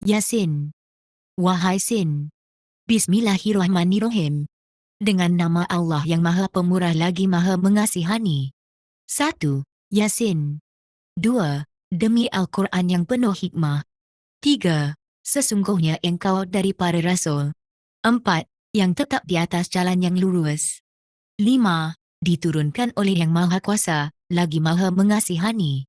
Yasin. Wahai Sin. Bismillahirrahmanirrahim. Dengan nama Allah yang Maha Pemurah lagi Maha Mengasihani. 1. Yasin. 2. Demi Al-Quran yang penuh hikmah. 3. Sesungguhnya engkau dari para rasul. 4. Yang tetap di atas jalan yang lurus. 5. Diturunkan oleh Yang Maha Kuasa, lagi Maha Mengasihani.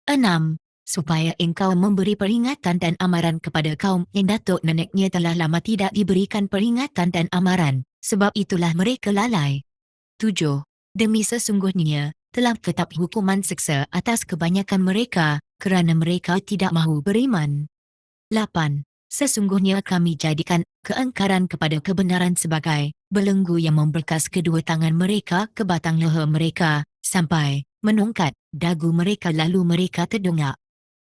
6. Supaya engkau memberi peringatan dan amaran kepada kaum yang datuk neneknya telah lama tidak diberikan peringatan dan amaran, sebab itulah mereka lalai. 7. Demi sesungguhnya, telah tetap hukuman seksa atas kebanyakan mereka, kerana mereka tidak mahu beriman. 8. Sesungguhnya kami jadikan keangkaran kepada kebenaran sebagai belenggu yang memberkas kedua tangan mereka ke batang leher mereka, sampai menungkat dagu mereka lalu mereka terdongak.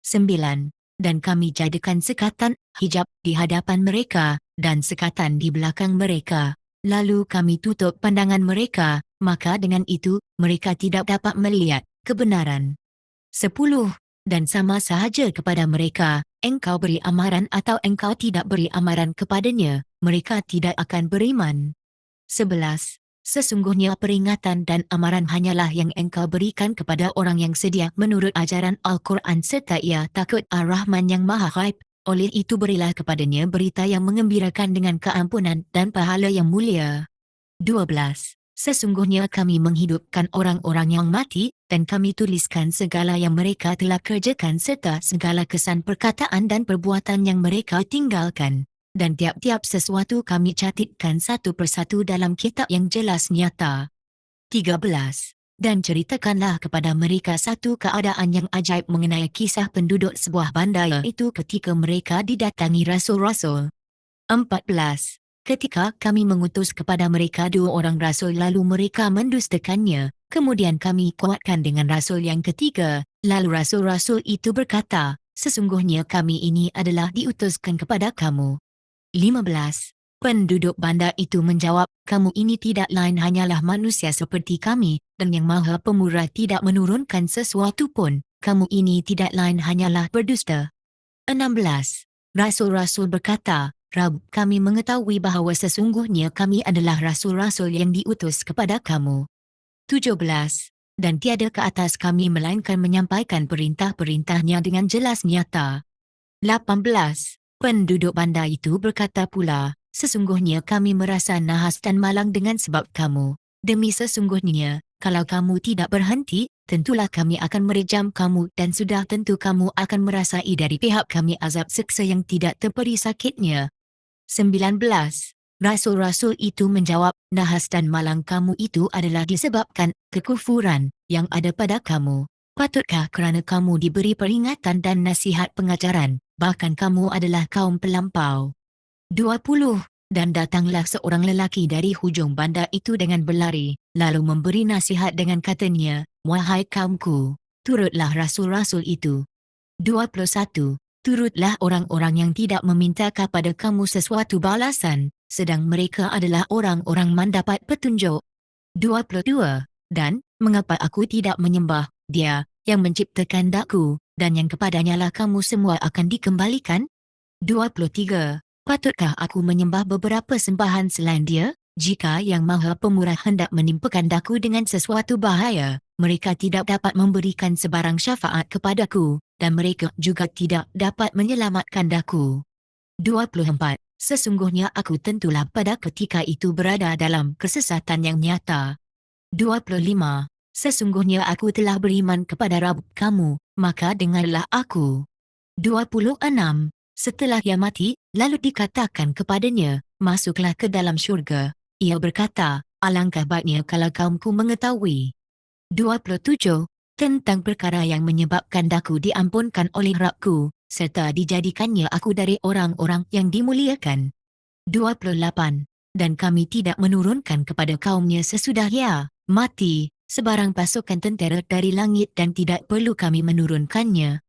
9. Dan kami jadikan sekatan hijab di hadapan mereka, dan sekatan di belakang mereka. Lalu kami tutup pandangan mereka, maka dengan itu, mereka tidak dapat melihat kebenaran. 10. Dan sama sahaja kepada mereka, engkau beri amaran atau engkau tidak beri amaran kepadanya, mereka tidak akan beriman. 11. Sesungguhnya peringatan dan amaran hanyalah yang engkau berikan kepada orang yang sedia menurut ajaran Al-Quran serta ia takut Ar-Rahman yang Maha Ghaib. Oleh itu berilah kepadanya berita yang mengembirakan dengan keampunan dan pahala yang mulia. 12. Sesungguhnya kami menghidupkan orang-orang yang mati dan kami tuliskan segala yang mereka telah kerjakan serta segala kesan perkataan dan perbuatan yang mereka tinggalkan. Dan tiap-tiap sesuatu kami catatkan satu persatu dalam kitab yang jelas nyata. 13. Dan ceritakanlah kepada mereka satu keadaan yang ajaib mengenai kisah penduduk sebuah bandar itu ketika mereka didatangi rasul-rasul. 14. Ketika kami mengutus kepada mereka 2 orang rasul lalu mereka mendustakannya, kemudian kami kuatkan dengan rasul yang ketiga, lalu rasul-rasul itu berkata, sesungguhnya kami ini adalah diutuskan kepada kamu. 15. Penduduk bandar itu menjawab, kamu ini tidak lain hanyalah manusia seperti kami, dan yang Maha Pemurah tidak menurunkan sesuatu pun, kamu ini tidak lain hanyalah berdusta. 16. Rasul-rasul berkata, Rabb, kami mengetahui bahawa sesungguhnya kami adalah rasul-rasul yang diutus kepada kamu. 17. Dan tiada ke atas kami melainkan menyampaikan perintah-perintahnya dengan jelas nyata. 18. Penduduk bandar itu berkata pula, sesungguhnya kami merasa nahas dan malang dengan sebab kamu. Demi sesungguhnya, kalau kamu tidak berhenti, tentulah kami akan merejam kamu dan sudah tentu kamu akan merasai dari pihak kami azab seksa yang tidak terperi sakitnya. 19. Rasul-rasul itu menjawab, nahas dan malang kamu itu adalah disebabkan kekufuran yang ada pada kamu. Patutkah kerana kamu diberi peringatan dan nasihat pengajaran, bahkan kamu adalah kaum pelampau. 20. Dan datanglah seorang lelaki dari hujung bandar itu dengan berlari, lalu memberi nasihat dengan katanya, wahai kaumku, turutlah rasul-rasul itu. 21. Turutlah orang-orang yang tidak meminta kepada kamu sesuatu balasan, sedang mereka adalah orang-orang mendapat petunjuk. 22. Dan, mengapa aku tidak menyembah Dia, yang menciptakan daku, dan yang kepadanya lah kamu semua akan dikembalikan? 23. Patutkah aku menyembah beberapa sembahan selain Dia? Jika Yang Maha Pemurah hendak menimpakan daku dengan sesuatu bahaya, mereka tidak dapat memberikan sebarang syafaat kepadaku, dan mereka juga tidak dapat menyelamatkan daku. 24. Sesungguhnya aku tentulah pada ketika itu berada dalam kesesatan yang nyata. 25. Sesungguhnya aku telah beriman kepada Rabb kamu, maka dengarlah aku. 26. Setelah ia mati, lalu dikatakan kepadanya, masuklah ke dalam syurga. Ia berkata, alangkah baiknya kalau kaumku mengetahui. 27. Tentang perkara yang menyebabkan daku diampunkan oleh Rabbku, serta dijadikannya aku dari orang-orang yang dimuliakan. 28. Dan kami tidak menurunkan kepada kaumnya sesudah ia mati, sebarang pasukan tentera dari langit dan tidak perlu kami menurunkannya.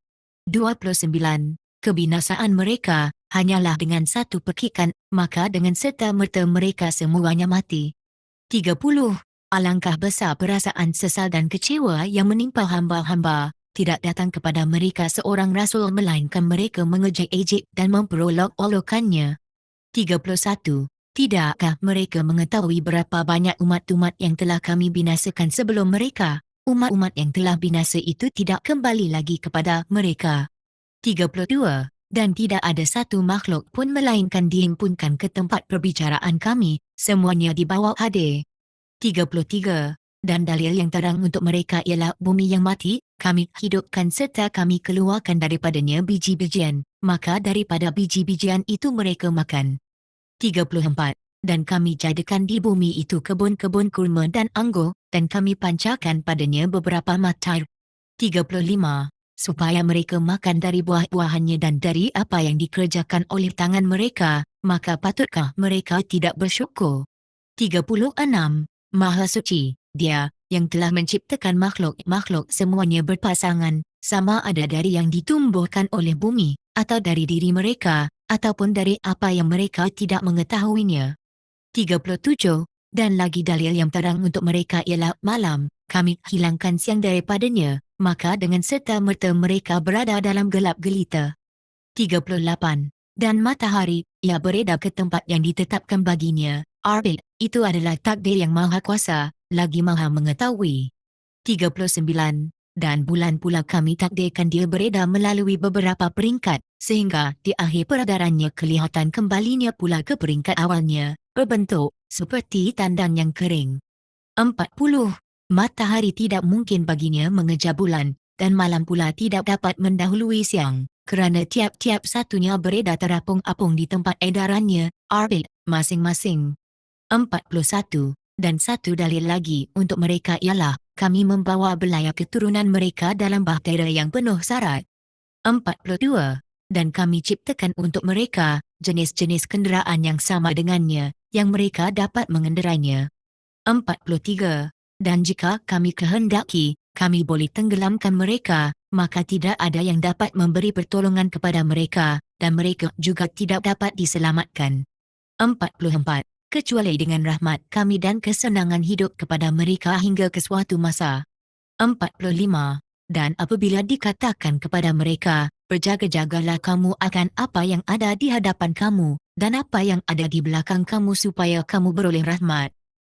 29. Kebinasaan mereka hanyalah dengan satu pekikan, maka dengan serta-merta mereka semuanya mati. 30. Alangkah besar perasaan sesal dan kecewa yang menimpa hamba-hamba, tidak datang kepada mereka seorang rasul melainkan mereka mengejek-ejek dan memperolok-olokannya. 31. Tidakkah mereka mengetahui berapa banyak umat-umat yang telah kami binasakan sebelum mereka? Umat-umat yang telah binasa itu tidak kembali lagi kepada mereka. 32. Dan tidak ada satu makhluk pun melainkan dihimpunkan ke tempat perbicaraan kami, semuanya dibawa hadir. 33. Dan dalil yang terang untuk mereka ialah bumi yang mati, kami hidupkan serta kami keluarkan daripadanya biji-bijian, maka daripada biji-bijian itu mereka makan. 34. Dan kami jadikan di bumi itu kebun-kebun kurma dan anggur, dan kami pancarkan padanya beberapa mata air. 35. Supaya mereka makan dari buah-buahannya dan dari apa yang dikerjakan oleh tangan mereka, maka patutkah mereka tidak bersyukur? 36. Maha Suci, Dia, yang telah menciptakan makhluk-makhluk semuanya berpasangan, sama ada dari yang ditumbuhkan oleh bumi, atau dari diri mereka, ataupun dari apa yang mereka tidak mengetahuinya. 37. Dan lagi dalil yang terang untuk mereka ialah malam, kami hilangkan siang daripadanya, maka dengan serta-merta mereka berada dalam gelap gelita. 38. Dan matahari, ia beredar ke tempat yang ditetapkan baginya. Orbit, itu adalah takdir yang maha kuasa, lagi maha mengetahui. 39. Dan bulan pula kami takdirkan dia beredar melalui beberapa peringkat, sehingga di akhir peredarannya kelihatan kembalinya pula ke peringkat awalnya, berbentuk seperti tandang yang kering. 40. Matahari tidak mungkin baginya mengejar bulan, dan malam pula tidak dapat mendahului siang, kerana tiap-tiap satunya beredar terapung-apung di tempat edarannya, orbit, masing-masing. 41. Dan satu dalil lagi untuk mereka ialah, kami membawa belayar keturunan mereka dalam bahtera yang penuh syarat. 42. Dan kami ciptakan untuk mereka, jenis-jenis kenderaan yang sama dengannya, yang mereka dapat mengenderainya. 43. Dan jika kami kehendaki, kami boleh tenggelamkan mereka, maka tidak ada yang dapat memberi pertolongan kepada mereka, dan mereka juga tidak dapat diselamatkan. 44. Kecuali dengan rahmat kami dan kesenangan hidup kepada mereka hingga ke suatu masa. 45. Dan apabila dikatakan kepada mereka, berjaga-jagalah kamu akan apa yang ada di hadapan kamu, dan apa yang ada di belakang kamu supaya kamu beroleh rahmat.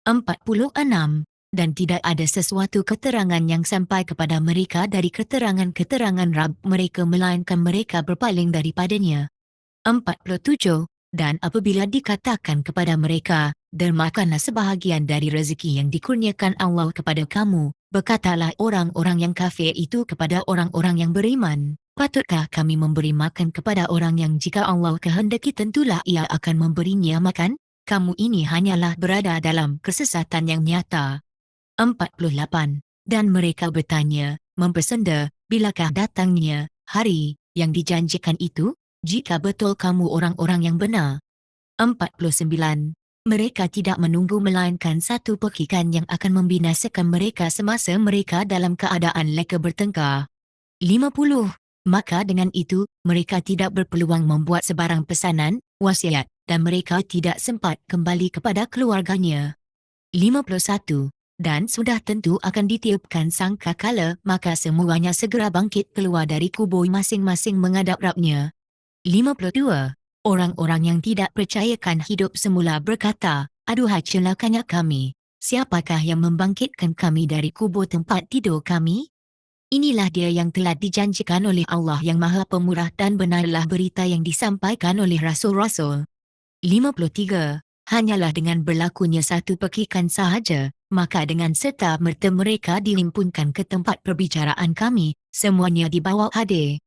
46. Dan tidak ada sesuatu keterangan yang sampai kepada mereka dari keterangan-keterangan Rabb mereka melainkan mereka berpaling daripadanya. 47. Dan apabila dikatakan kepada mereka, dermakanlah sebahagian dari rezeki yang dikurniakan Allah kepada kamu, berkatalah orang-orang yang kafir itu kepada orang-orang yang beriman, patutkah kami memberi makan kepada orang yang jika Allah kehendaki tentulah ia akan memberinya makan? Kamu ini hanyalah berada dalam kesesatan yang nyata. 48. Dan mereka bertanya, mempersenda, bilakah datangnya hari yang dijanjikan itu? Jika betul kamu orang-orang yang benar. 49. Mereka tidak menunggu melainkan satu pekikan yang akan membinasakan mereka semasa mereka dalam keadaan leka bertengkar. 50. Maka dengan itu, mereka tidak berpeluang membuat sebarang pesanan, wasiat, dan mereka tidak sempat kembali kepada keluarganya. 51. Dan sudah tentu akan ditiupkan sangkakala, maka semuanya segera bangkit keluar dari kubur masing-masing menghadap Rabbnya. 52. Orang-orang yang tidak percayakan hidup semula berkata, aduhai celakanya kami, siapakah yang membangkitkan kami dari kubur tempat tidur kami? Inilah dia yang telah dijanjikan oleh Allah yang Maha Pemurah dan benarlah berita yang disampaikan oleh Rasul-Rasul. 53. Hanyalah dengan berlakunya satu pekikan sahaja, maka dengan serta-merta mereka dihimpunkan ke tempat perbicaraan kami, semuanya dibawa hadir.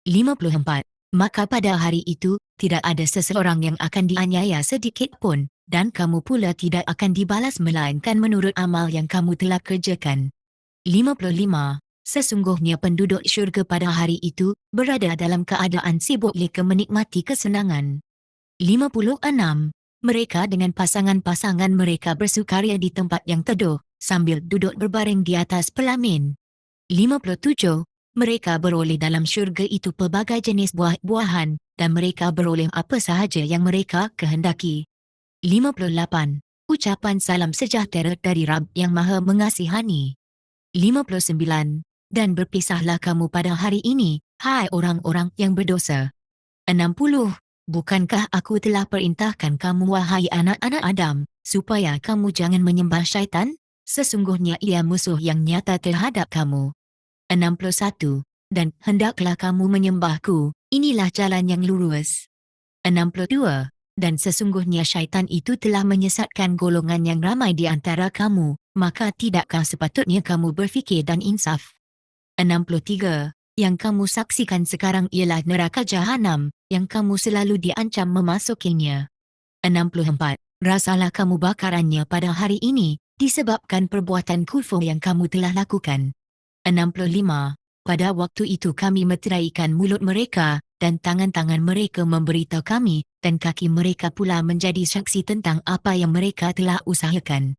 54. Maka pada hari itu, tidak ada seseorang yang akan dianiaya sedikit pun, dan kamu pula tidak akan dibalas melainkan menurut amal yang kamu telah kerjakan. 55. Sesungguhnya penduduk syurga pada hari itu, berada dalam keadaan sibuk leka menikmati kesenangan. 56. Mereka dengan pasangan-pasangan mereka bersukaria di tempat yang teduh, sambil duduk berbaring di atas pelamin. 57. Mereka beroleh dalam syurga itu pelbagai jenis buah-buahan, dan mereka beroleh apa sahaja yang mereka kehendaki. 58. Ucapan salam sejahtera dari Rabb yang Maha Mengasihani. 59. dan berpisahlah kamu pada hari ini, hai orang-orang yang berdosa. 60. Bukankah aku telah perintahkan kamu wahai anak-anak Adam, supaya kamu jangan menyembah syaitan? Sesungguhnya ia musuh yang nyata terhadap kamu. 61. Dan hendaklah kamu menyembahku, inilah jalan yang lurus. 62. Dan sesungguhnya syaitan itu telah menyesatkan golongan yang ramai di antara kamu, maka tidakkah sepatutnya kamu berfikir dan insaf? 63. Yang kamu saksikan sekarang ialah neraka jahanam, yang kamu selalu diancam memasukinya. 64. Rasalah kamu bakarannya pada hari ini, disebabkan perbuatan kufur yang kamu telah lakukan. 65. Pada waktu itu kami meteraikan mulut mereka, dan tangan-tangan mereka memberitahu kami, dan kaki mereka pula menjadi saksi tentang apa yang mereka telah usahakan.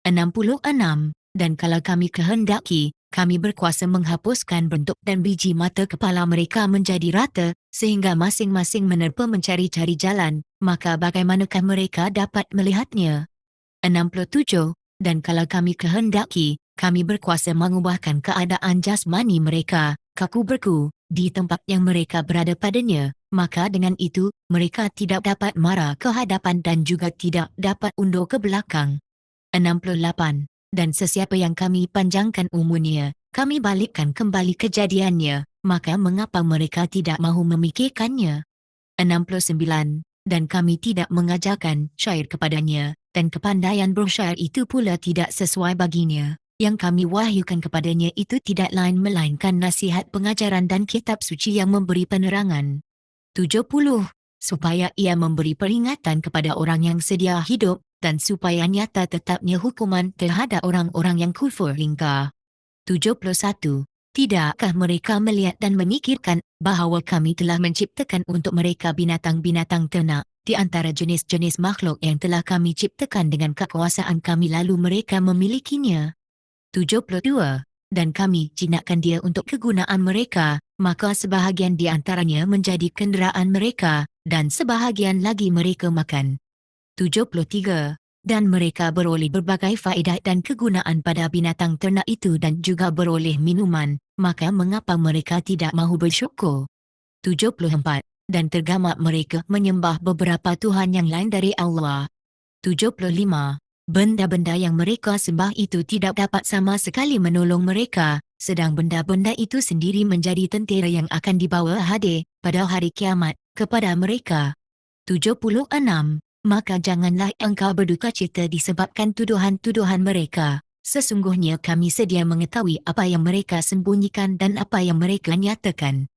66. Dan kalau kami kehendaki, kami berkuasa menghapuskan bentuk dan biji mata kepala mereka menjadi rata, sehingga masing-masing menerpa mencari-cari jalan, maka bagaimanakah mereka dapat melihatnya? 67. Dan kalau kami kehendaki, kami berkuasa mengubahkan keadaan jasmani mereka, kaku berku, di tempat yang mereka berada padanya, maka dengan itu, mereka tidak dapat marah ke hadapan dan juga tidak dapat undur ke belakang. 68. Dan sesiapa yang kami panjangkan umurnya, kami balikkan kembali kejadiannya, maka mengapa mereka tidak mahu memikirkannya? 69. Dan kami tidak mengajarkan syair kepadanya, dan kepandaian bersyair itu pula tidak sesuai baginya. Yang kami wahyukan kepadanya itu tidak lain melainkan nasihat pengajaran dan kitab suci yang memberi penerangan. 70. Supaya ia memberi peringatan kepada orang yang sedia hidup, dan supaya nyata tetapnya hukuman terhadap orang-orang yang kufur ingkar. 71. Tidakkah mereka melihat dan memikirkan bahawa kami telah menciptakan untuk mereka binatang-binatang ternak di antara jenis-jenis makhluk yang telah kami ciptakan dengan kekuasaan kami lalu mereka memilikinya? 72. Dan kami jinakkan dia untuk kegunaan mereka, maka sebahagian di antaranya menjadi kenderaan mereka, dan sebahagian lagi mereka makan. 73. Dan mereka beroleh berbagai faedah dan kegunaan pada binatang ternak itu dan juga beroleh minuman, maka mengapa mereka tidak mahu bersyukur? 74. Dan tergamak mereka menyembah beberapa Tuhan yang lain dari Allah. 75. Benda-benda yang mereka sembah itu tidak dapat sama sekali menolong mereka, sedang benda-benda itu sendiri menjadi tentera yang akan dibawa hadir pada hari kiamat kepada mereka. 76. Maka janganlah engkau berduka cita disebabkan tuduhan-tuduhan mereka. Sesungguhnya kami sedia mengetahui apa yang mereka sembunyikan dan apa yang mereka nyatakan.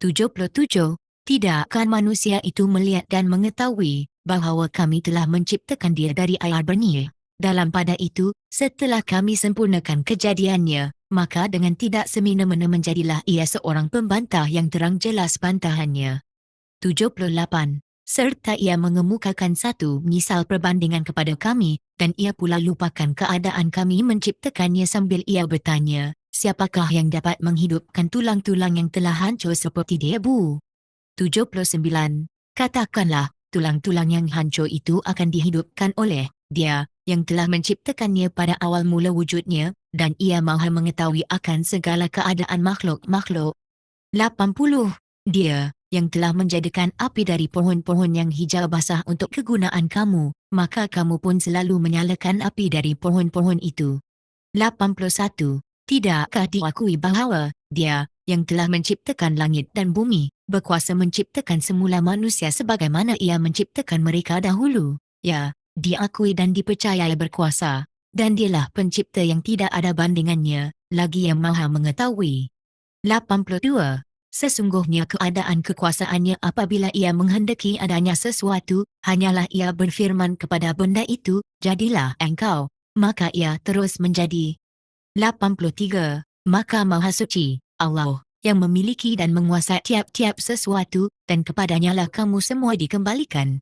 77. Tidakkah manusia itu melihat dan mengetahui bahawa kami telah menciptakan dia dari air berniaga? Dalam pada itu, setelah kami sempurnakan kejadiannya, maka dengan tidak semena-mena menjadilah ia seorang pembantah yang terang jelas bantahannya. 78. Serta ia mengemukakan satu misal perbandingan kepada kami, dan ia pula lupakan keadaan kami menciptakannya sambil ia bertanya, siapakah yang dapat menghidupkan tulang-tulang yang telah hancur seperti debu? 79. Katakanlah, tulang-tulang yang hancur itu akan dihidupkan oleh dia, yang telah menciptakannya pada awal mula wujudnya, dan ia maha mengetahui akan segala keadaan makhluk-makhluk. 80. Dia yang telah menjadikan api dari pohon-pohon yang hijau basah untuk kegunaan kamu, maka kamu pun selalu menyalakan api dari pohon-pohon itu. 81. Tidakkah diakui bahawa dia yang telah menciptakan langit dan bumi, berkuasa menciptakan semula manusia sebagaimana ia menciptakan mereka dahulu? Ya, diakui dan dipercayai berkuasa, dan dialah pencipta yang tidak ada bandingannya, lagi yang maha mengetahui. 82. Sesungguhnya keadaan kekuasaannya apabila ia menghendaki adanya sesuatu, hanyalah ia berfirman kepada benda itu, jadilah engkau, maka ia terus menjadi. 83. Maka Maha Suci, Allah, yang memiliki dan menguasai tiap-tiap sesuatu, dan kepadanyalah kamu semua dikembalikan.